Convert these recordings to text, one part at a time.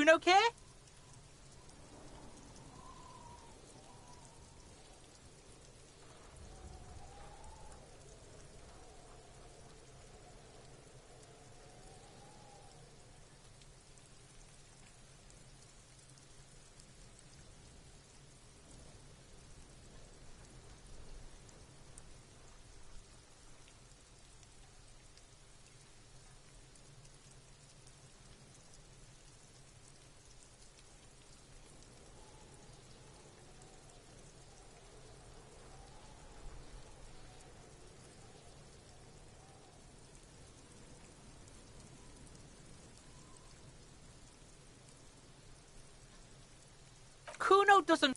Kuno care? Kuno doesn't...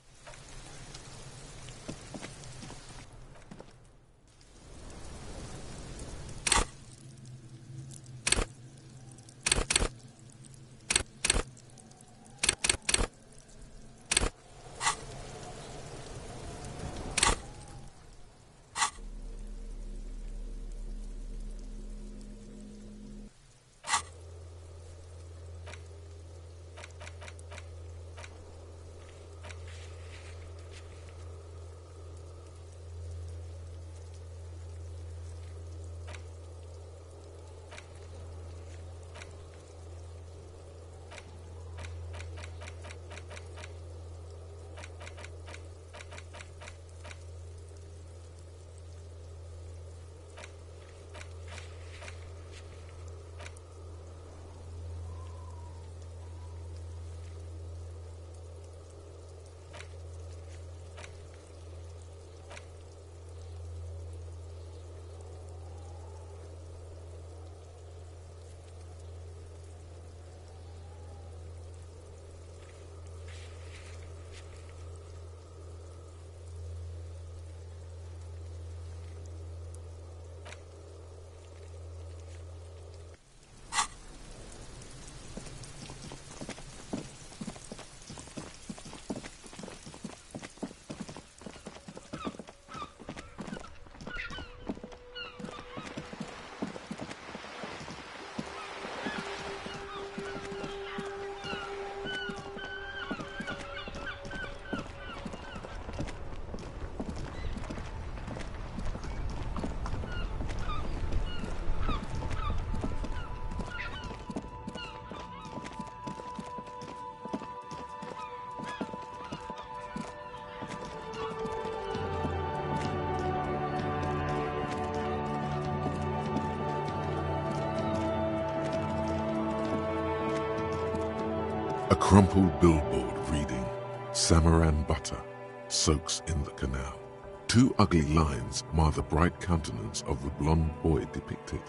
A crumpled billboard reading, "Samaran butter soaks in the canal." Two ugly lines mar the bright countenance of the blonde boy depicted.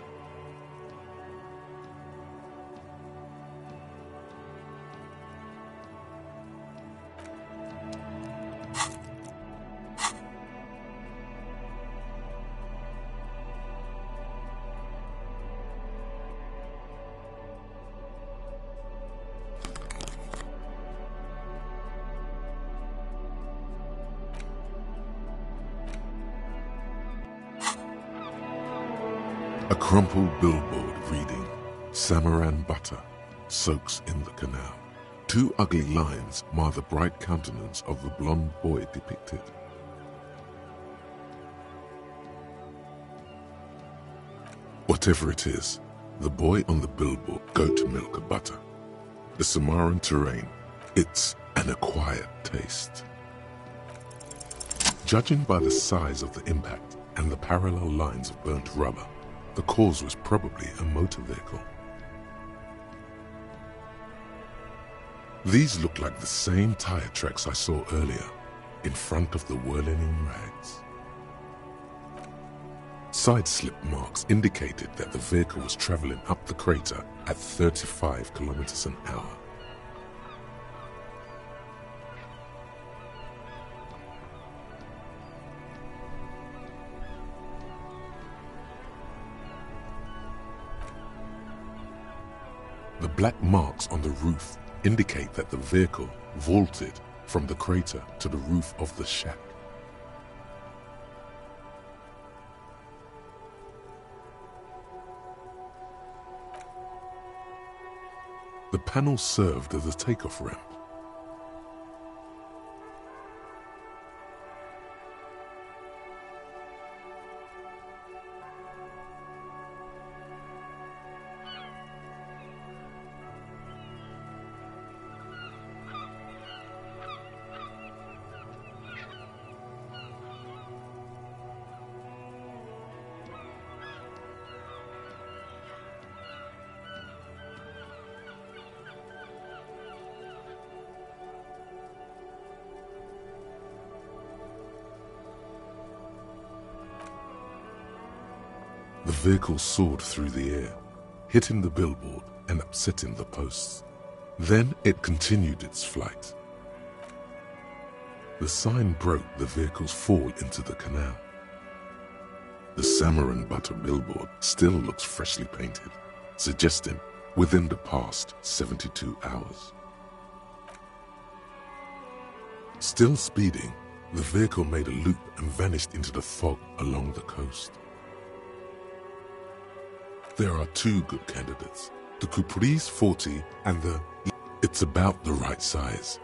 A crumpled billboard reading, "Samaran butter soaks in the canal." Two ugly lines mar the bright countenance of the blonde boy depicted. Whatever it is, the boy on the billboard goat milk butter. The Samaran terrain, it's an acquired taste. Judging by the size of the impact and the parallel lines of burnt rubber, the cause was probably a motor vehicle. These look like the same tire tracks I saw earlier, in front of the whirling rags. Side slip marks indicated that the vehicle was traveling up the crater at 35 kilometers an hour. The black marks on the roof indicate that the vehicle vaulted from the crater to the roof of the shack. The panel served as a takeoff ramp. The vehicle soared through the air, hitting the billboard and upsetting the posts. Then it continued its flight. The sign broke the vehicle's fall into the canal. The Salmon and Butter billboard still looks freshly painted, suggesting within the past 72 hours. Still speeding, the vehicle made a loop and vanished into the fog along the coast. There are two good candidates, the Caprice 40 and the... It's about the right size,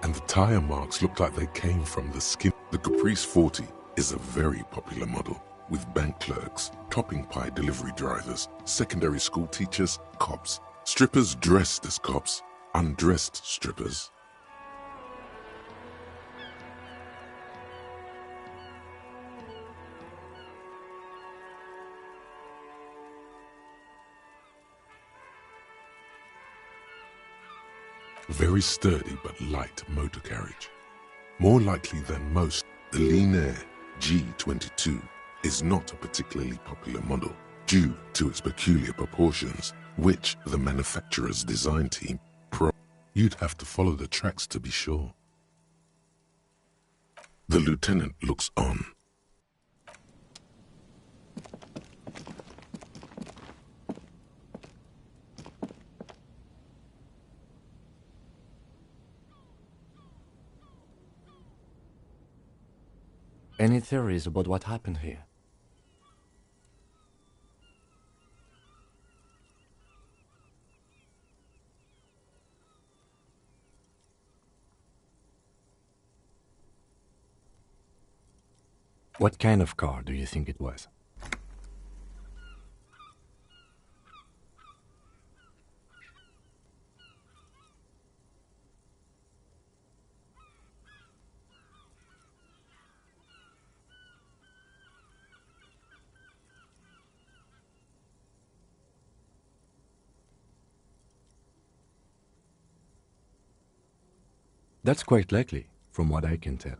and the tire marks look like they came from the skin. The Caprice 40 is a very popular model, with bank clerks, topping pie delivery drivers, secondary school teachers, cops, strippers dressed as cops, undressed strippers. Very sturdy but light motor carriage. More likely than most, the Linear G22 is not a particularly popular model due to its peculiar proportions, which the manufacturer's design team You'd have to follow the tracks to be sure. The lieutenant looks on. Any theories about what happened here? What kind of car do you think it was? That's quite likely, from what I can tell.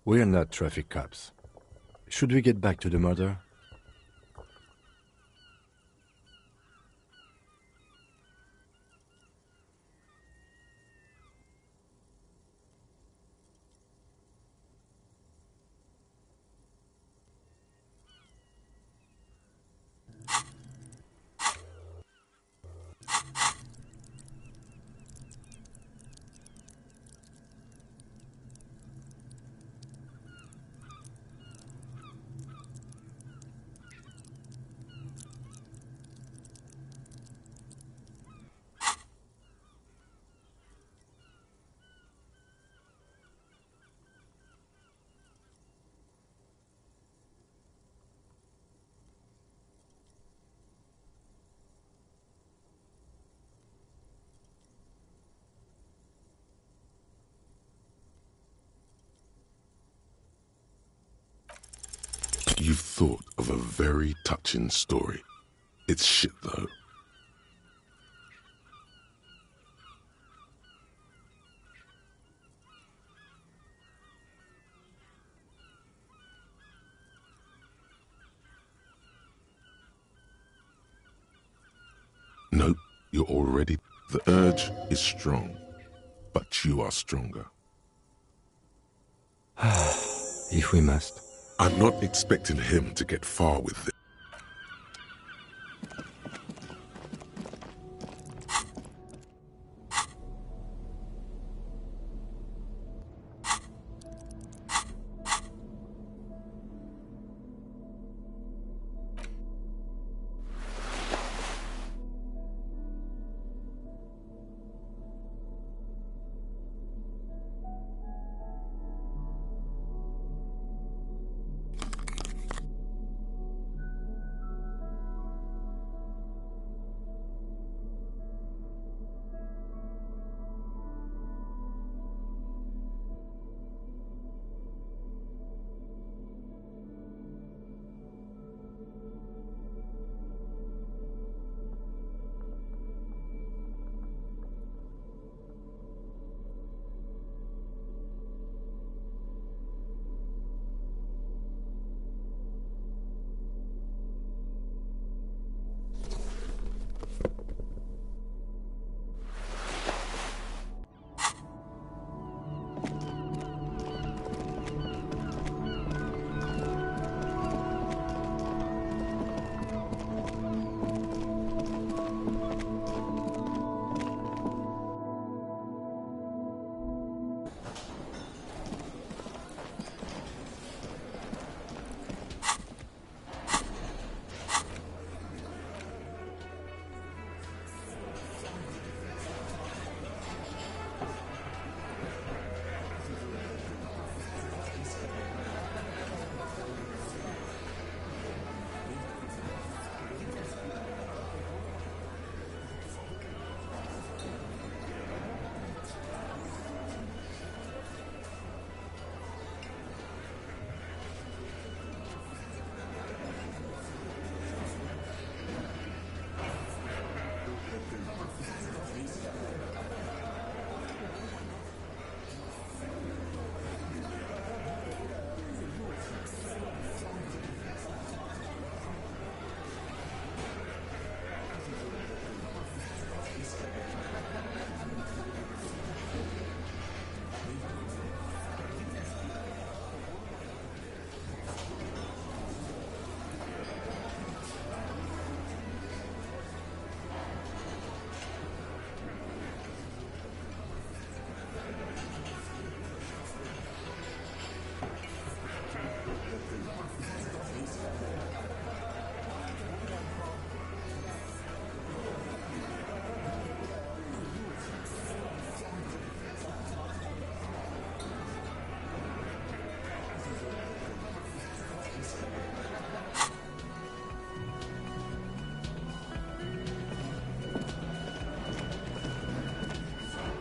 We're not traffic cops. Should we get back to the murder? You've thought of a very touching story. It's shit though. Nope, you're already... The urge is strong, but you are stronger. If we must. I'm not expecting him to get far with this.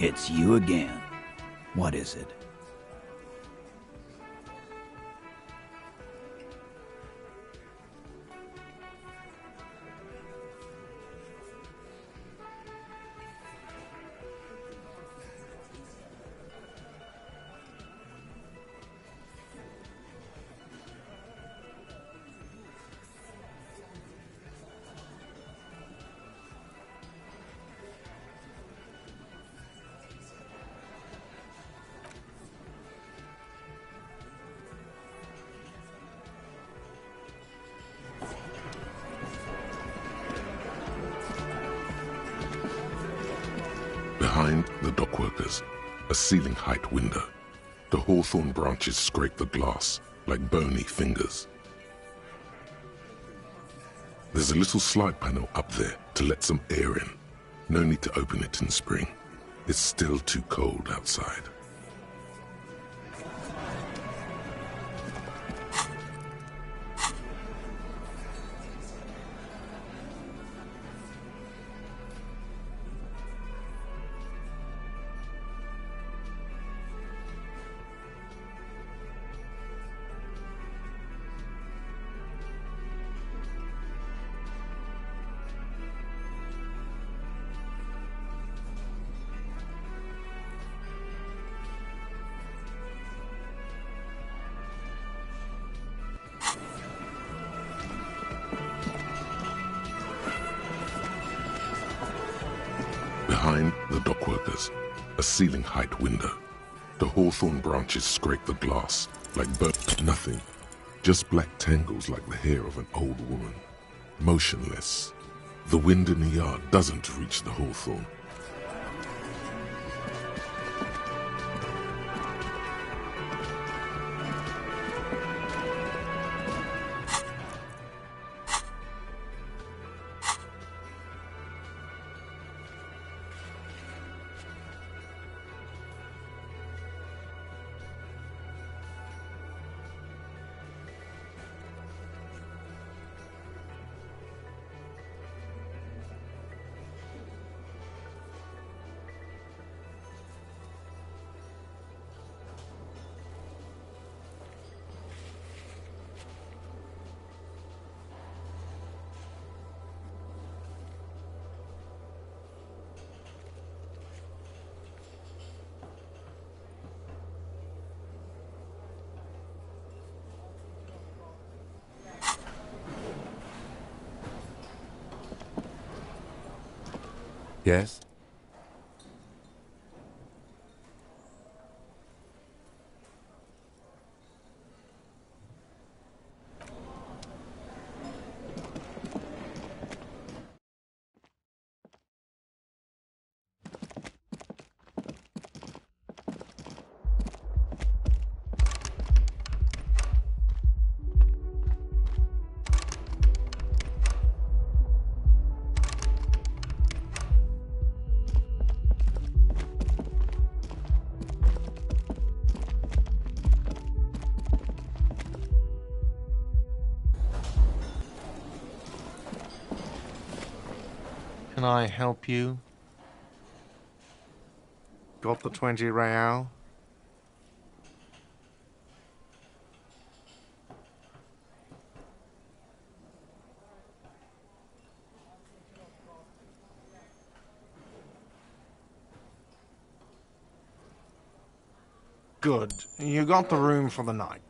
It's you again. What is it? Behind the dockworkers, a ceiling-height window. The hawthorn branches scrape the glass like bony fingers. There's a little slide panel up there to let some air in. No need to open it in spring. It's still too cold outside. Behind the dockworkers, a ceiling-height window. The hawthorn branches scrape the glass like nothing. Just black tangles like the hair of an old woman. Motionless. The wind in the yard doesn't reach the hawthorn. Yes? Can I help you? Got the 20 real? Good. You got the room for the night.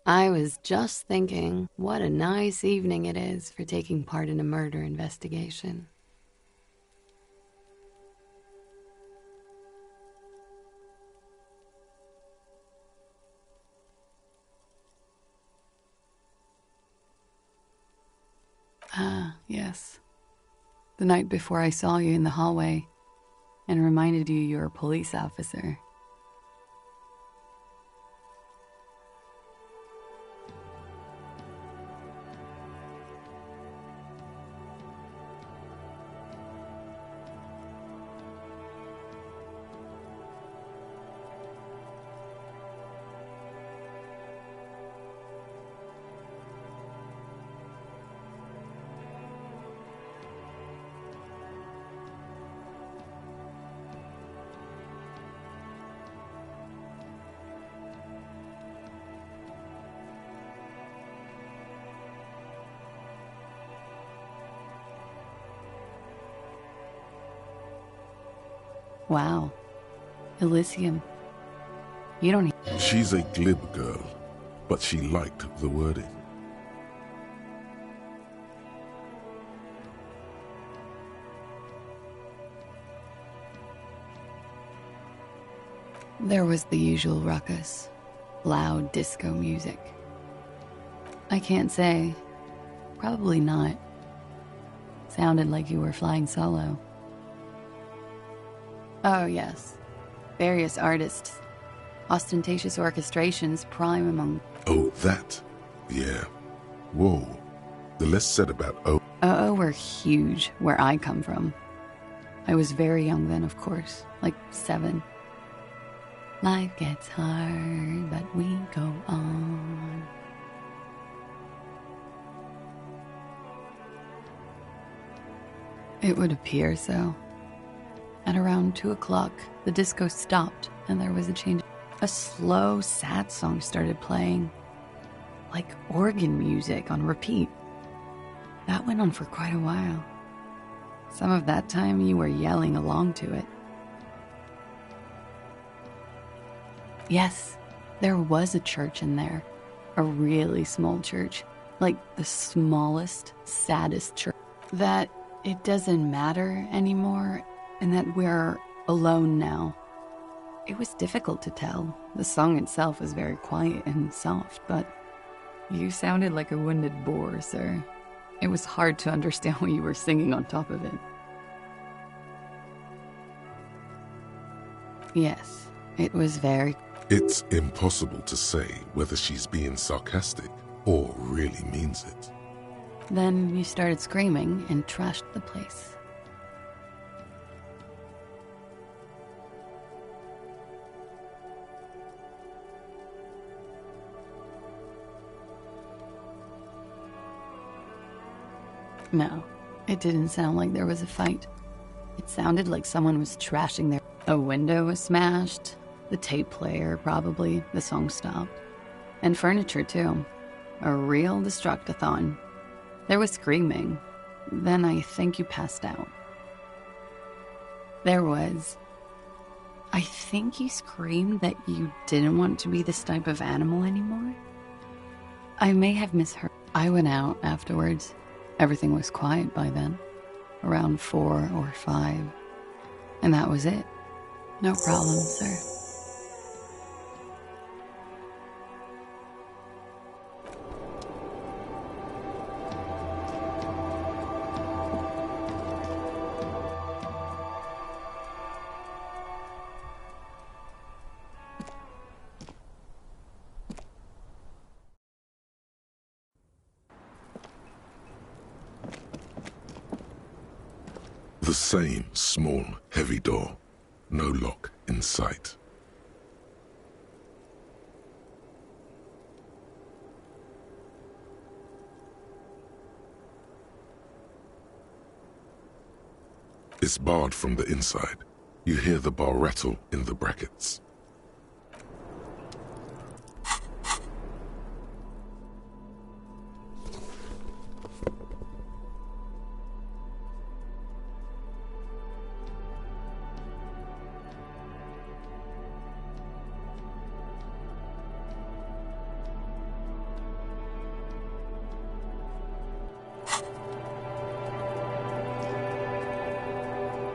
I was just thinking, what a nice evening it is for taking part in a murder investigation. Ah, yes. The night before I saw you in the hallway and reminded you you're a police officer. Wow. Elysium. You don't... She's a glib girl, but she liked the wording. There was the usual ruckus. Loud disco music. I can't say. Probably not. Sounded like you were flying solo. Oh, yes. Various artists. Ostentatious orchestrations prime among... Oh, that? Yeah. Whoa. The less said about Oh, were huge where I come from. I was very young then, of course. Like 7. Life gets hard, but we go on. It would appear so. At around 2 o'clock, the disco stopped and there was a change. A slow, sad song started playing, like organ music on repeat. That went on for quite a while. Some of that time you were yelling along to it. Yes, there was a church in there. A really small church. Like the smallest, saddest church. That it doesn't matter anymore and that we're alone now. It was difficult to tell. The song itself was very quiet and soft, but you sounded like a wounded boar, sir. It was hard to understand what you were singing on top of it. Yes, it was very... It's impossible to say whether she's being sarcastic or really means it. Then you started screaming and trashed the place. No, it didn't sound like there was a fight. It sounded like someone was trashing their... A window was smashed, the tape player probably, the song stopped. And furniture too. A real destructathon. There was screaming. Then I think you passed out. There was. I think you screamed that you didn't want to be this type of animal anymore. I may have misheard. I went out afterwards. Everything was quiet by then. Around 4 or 5. And that was it. No problem, sir. The same small, heavy door. No lock in sight. It's barred from the inside. You hear the bar rattle in the brackets.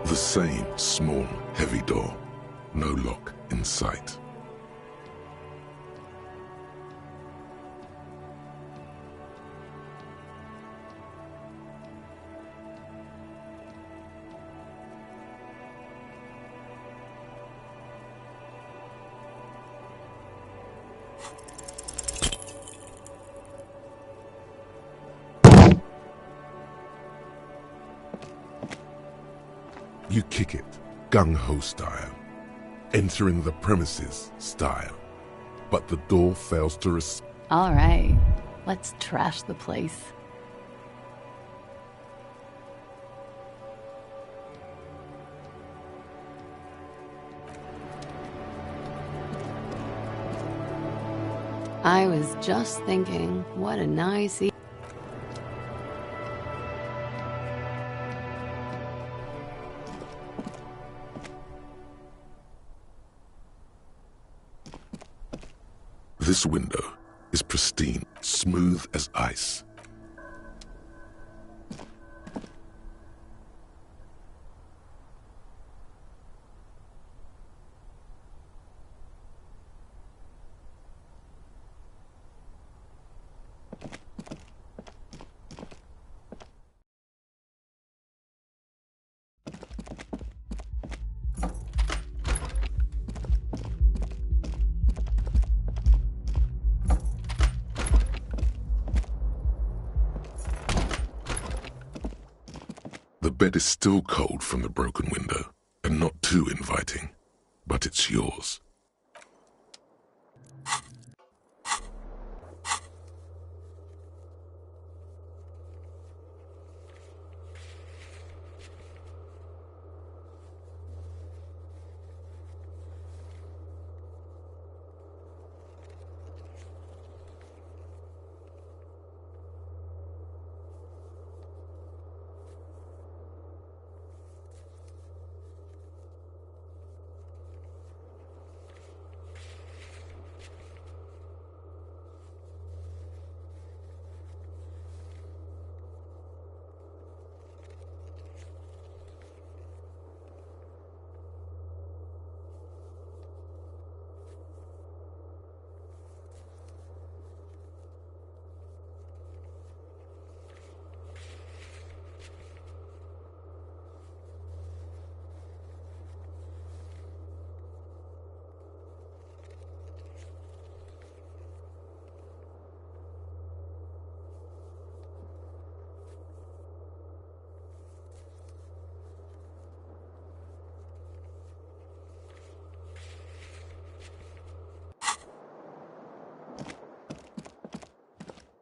The same small, heavy door. No lock in sight. You kick it, gung-ho style, entering the premises style, but the door fails to respond. All right, let's trash the place. I was just thinking, what a nice This window is pristine, smooth as ice. The bed is still cold from the broken window, and not too inviting, but it's yours.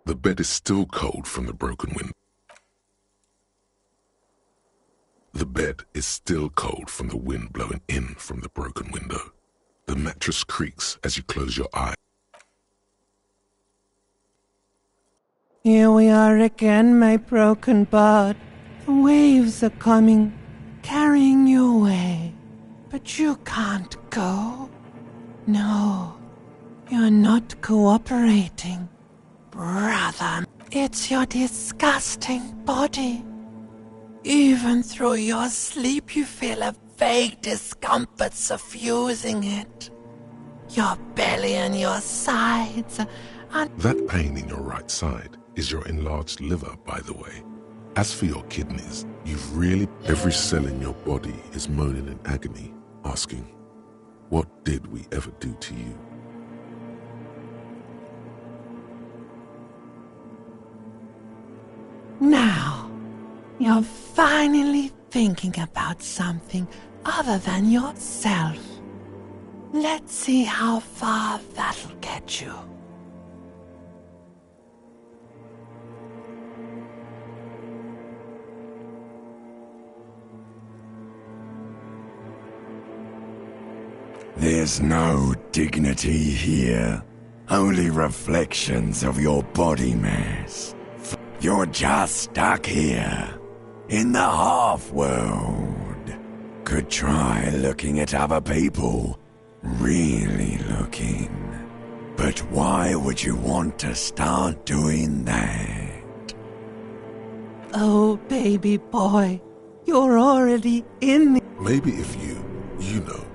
The bed is still cold from the broken window. The bed is still cold from the wind blowing in from the broken window. The mattress creaks as you close your eyes. Here we are again, my broken bird. The waves are coming, carrying you away. But you can't go. No, you're not cooperating. Brother, it's your disgusting body. Even through your sleep you feel a vague discomfort suffusing it. Your belly and your sides are... That pain in your right side is your enlarged liver, by the way. As for your kidneys, you've really... Every cell in your body is moaning in agony, asking, what did we ever do to you? Now, you're finally thinking about something other than yourself. Let's see how far that'll get you. There's no dignity here. Only reflections of your body mass. You're just stuck here, in the half-world. Could try looking at other people, really looking. But why would you want to start doing that? Oh, baby boy, you're already in the... Maybe if you know,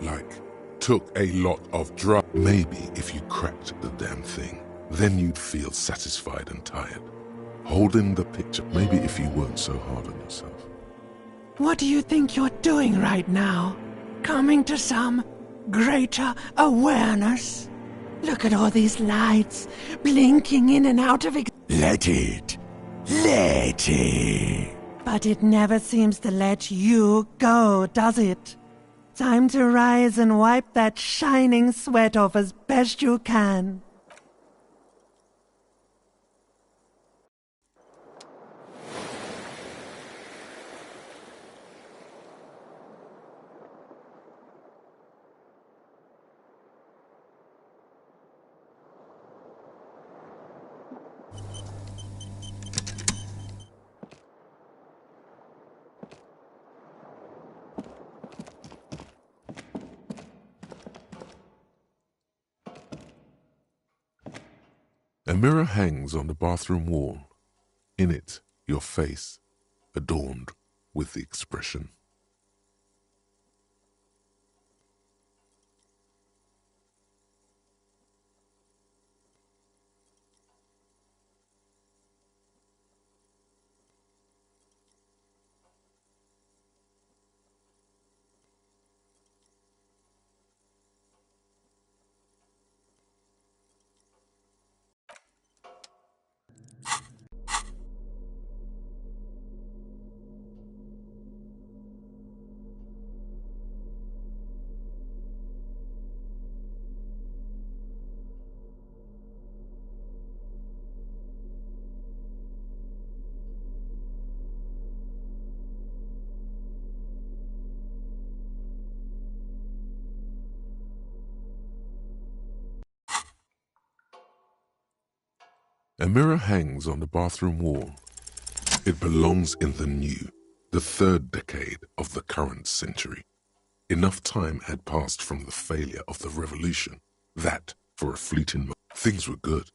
like, took a lot of drugs. Maybe if you cracked the damn thing, then you'd feel satisfied and tired. Holding the picture, maybe if you weren't so hard on yourself. What do you think you're doing right now? Coming to some greater awareness? Look at all these lights blinking in and out of Let it. Let it. But it never seems to let you go, does it? Time to rise and wipe that shining sweat off as best you can. A mirror hangs on the bathroom wall. In it, your face, adorned with the expression. A mirror hangs on the bathroom wall. It belongs in the new, the third decade of the current century. Enough time had passed from the failure of the revolution that, for a fleeting moment, things were good.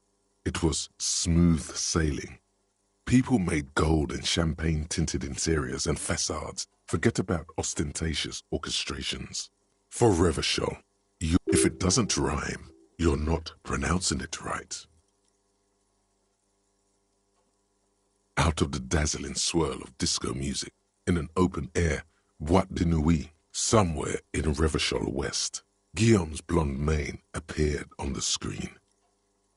It was smooth sailing. People made gold and champagne-tinted interiors and facades. Forget about ostentatious orchestrations. For Revachol, if it doesn't rhyme, you're not pronouncing it right. Out of the dazzling swirl of disco music, in an open-air boîte de nuit, somewhere in Revachol West, Guillaume's blonde mane appeared on the screen.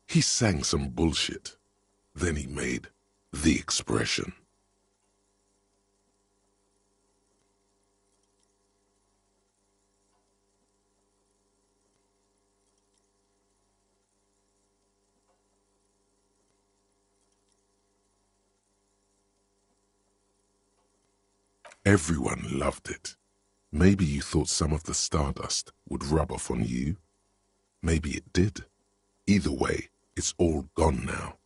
He sang some bullshit. Then he made the expression. Everyone loved it. Maybe you thought some of the stardust would rub off on you. Maybe it did. Either way, it's all gone now.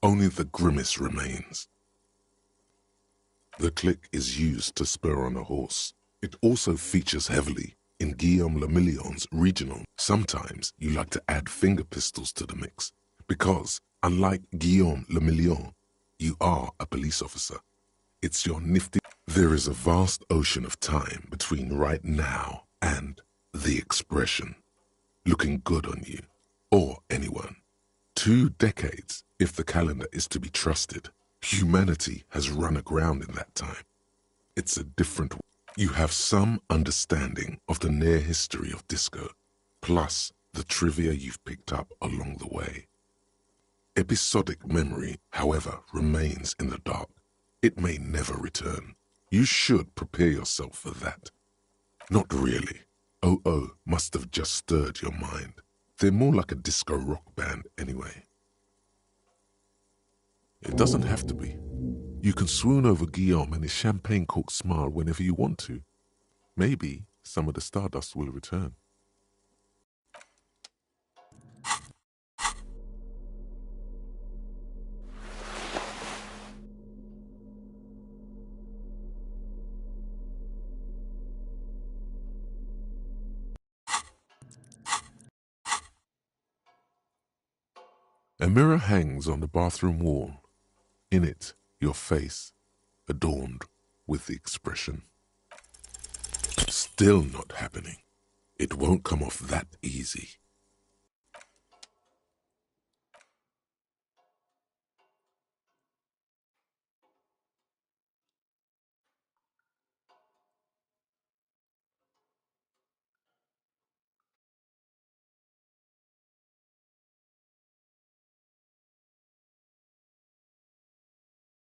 Only the grimace remains. The click is used to spur on a horse. It also features heavily in Guillaume Le Million's regional. Sometimes you like to add finger pistols to the mix, because, unlike Guillaume Le Million, you are a police officer. It's your nifty... There is a vast ocean of time between right now and the expression. Looking good on you, or anyone. 2 decades, if the calendar is to be trusted. Humanity has run aground in that time. It's a different... You have some understanding of the near history of disco, plus the trivia you've picked up along the way. Episodic memory, however, remains in the dark. It may never return. You should prepare yourself for that. Not really. OO must have just stirred your mind. They're more like a disco rock band anyway. It doesn't have to be. You can swoon over Guillaume and his champagne-corked smile whenever you want to. Maybe some of the stardust will return. A mirror hangs on the bathroom wall. In it, your face, adorned with the expression. Still not happening. It won't come off that easy.